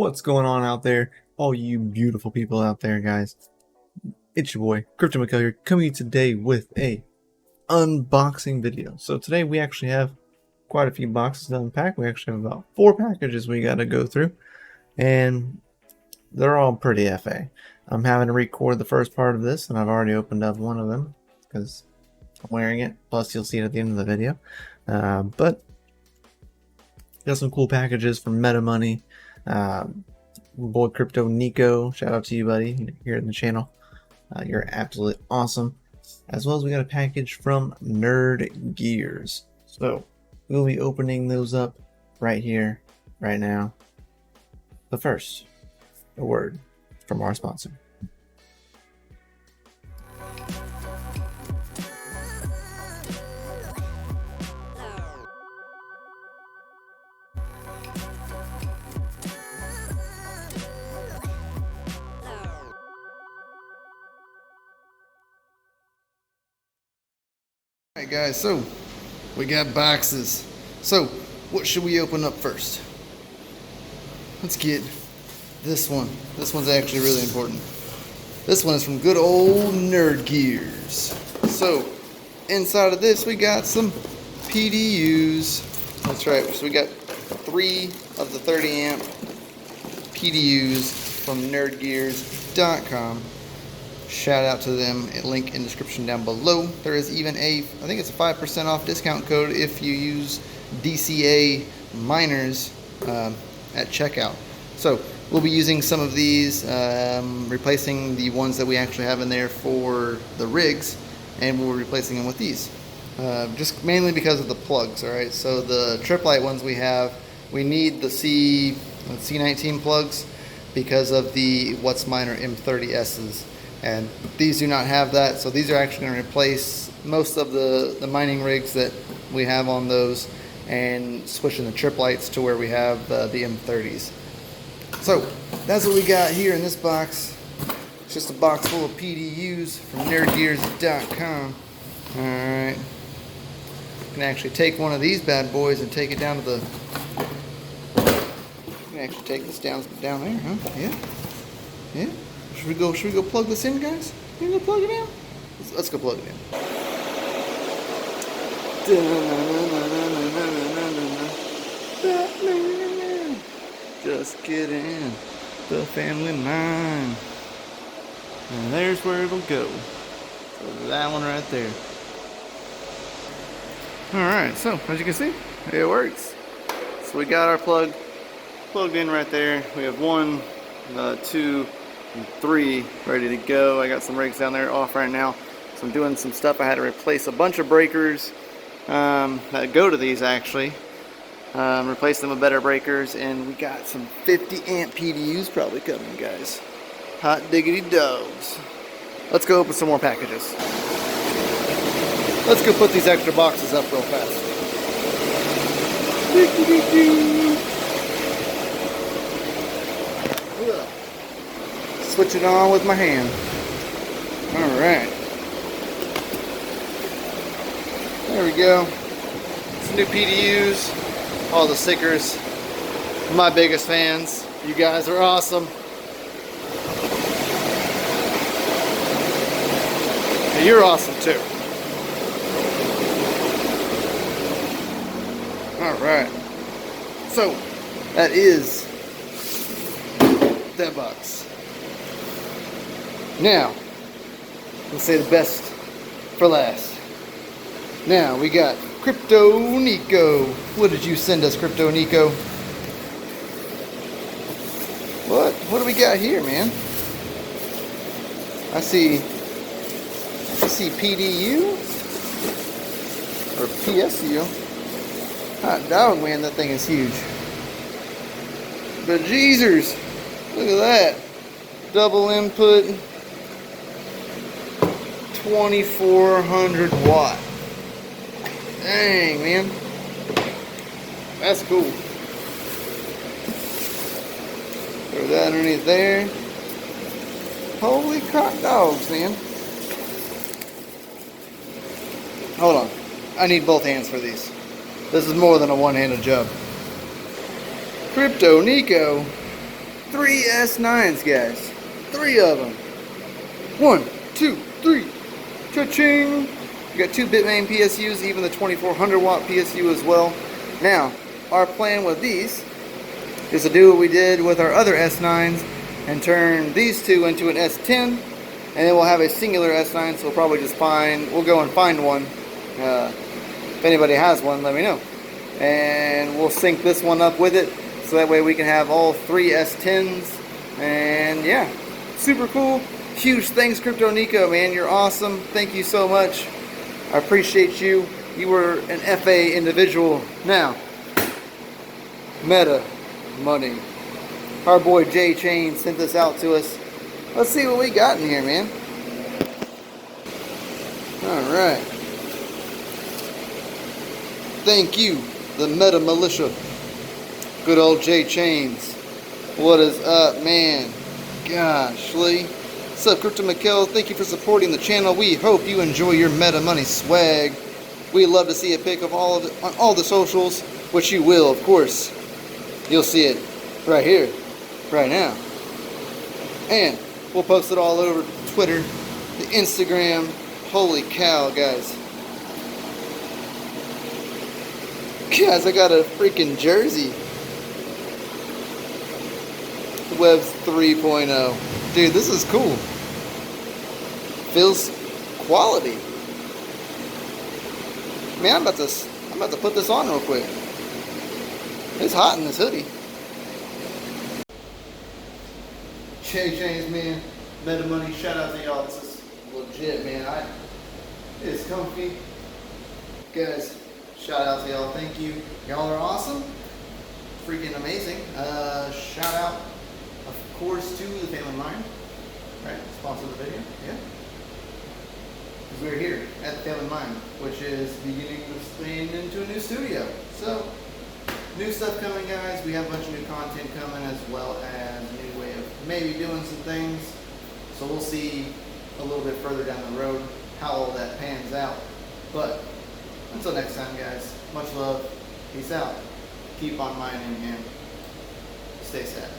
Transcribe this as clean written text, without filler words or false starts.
What's going on out there, all you beautiful people out there, guys? It's your boy CryptoMykel here, coming today with a unboxing video. So today we actually have quite a few boxes to unpack. We actually have about 4 packages we got to go through, and they're all pretty FA. I'm having to record the first part of this, and I've already opened up one of them because I'm wearing it. Plus, you'll see it at the end of the video. But got some cool packages from Meta Money. Boy CryptoMykel, shout out to you, buddy, here in the channel. You're absolutely awesome. As well as we got a package from NerdGearz. So we'll be opening those up right here, right now. But first, a word from our sponsor. Alright guys, so we got boxes. So what should we open up first? Let's get this one. This one's actually really important. This one is from good old NerdGearz. So inside of this we got some PDUs. That's right, so we got 3 of the 30 amp PDUs from NerdGearz.com. Shout out to them, a link in the description down below. There is even I think it's a 5% off discount code if you use DCA miners at checkout. So we'll be using some of these, replacing the ones that we actually have in there for the rigs, and we're replacing them with these. Just mainly because of the plugs, alright? So the triplet ones we have, we need the C19 plugs because of the What's Miner M30Ss. And these do not have that, so these are actually going to replace most of the mining rigs that we have on those and switching the triplights to where we have the M30s. So that's what we got here in this box. It's just a box full of PDUs from NerdGearz.com. Alright, you can actually take one of these bad boys and take it down to the, you can actually take this down there, huh? Yeah. Should we go plug this in, guys? You gonna plug it in? Let's go plug it in. Just get in the family line. And there's where it'll go. So that one right there. Alright, so as you can see, it works. So we got our plug plugged in right there. We have 1, 2, and 3 ready to go. I got some rigs down there off right now, so I'm doing some stuff. I had to replace a bunch of breakers that go to these actually, replace them with better breakers, and we got some 50 amp PDUs probably coming, guys. Hot diggity dogs. Let's go open some more packages. Let's go put these extra boxes up real fast. Switch it on with my hand. Alright. There we go. Some new PDUs. All the stickers. My biggest fans. You guys are awesome. And you're awesome too. Alright. So, that is that box. Now, let's say the best for last. Now, we got CryptoMykel. What did you send us, CryptoMykel? What do we got here, man? I see PDU or PSU. Hot dog, man, that thing is huge. But Jeezers, look at that. Double input. 2400 watt. Dang, man. That's cool. Throw that underneath there. Holy hot dogs, man. Hold on. I need both hands for these. This is more than a one-handed job. CryptoMykel. 3 S9s, guys. 3 of them. 1, 2, 3. Cha-ching! We got 2 Bitmain PSUs, even the 2400 watt PSU as well. Now, our plan with these is to do what we did with our other S9s and turn these 2 into an S10, and then we'll have a singular S9, so we'll probably just we'll go and find one. If anybody has one, let me know. And we'll sync this one up with it, so that way we can have all 3 S10s. And yeah, super cool. Huge thanks, CryptoMykel, man. You're awesome. Thank you so much. I appreciate you. You were an FA individual. Now, meta money. Our boy J Chain sent this out to us. Let's see what we got in here, man. Alright. Thank you, the Meta Militia. Good old J Chains. What is up, man? Gosh, Lee. What's up, CryptoMykel? Thank you for supporting the channel. We hope you enjoy your Meta Money swag. We love to see a pic of all of it on all the socials, which you will, of course. You'll see it right here, right now. And we'll post it all over Twitter, the Instagram. Holy cow, guys. Guys, I got a freaking jersey. The Web's 3.0. Dude, this is cool. Feels quality. Man, I'm about to put this on real quick. It's hot in this hoodie. Chains, man. Meta Money, shout out to y'all. This is legit, man. It is comfy. Guys, shout out to y'all. Thank you. Y'all are awesome. Freaking amazing. Shout out, of course, to the Family Mine. Right? Sponsor the video. Yeah. Because we're here at the Family Mine, which is beginning to expand into a new studio. So, new stuff coming, guys. We have a bunch of new content coming, as well as a new way of maybe doing some things. So we'll see a little bit further down the road how all that pans out. But until next time, guys, much love. Peace out. Keep on mining and stay savage.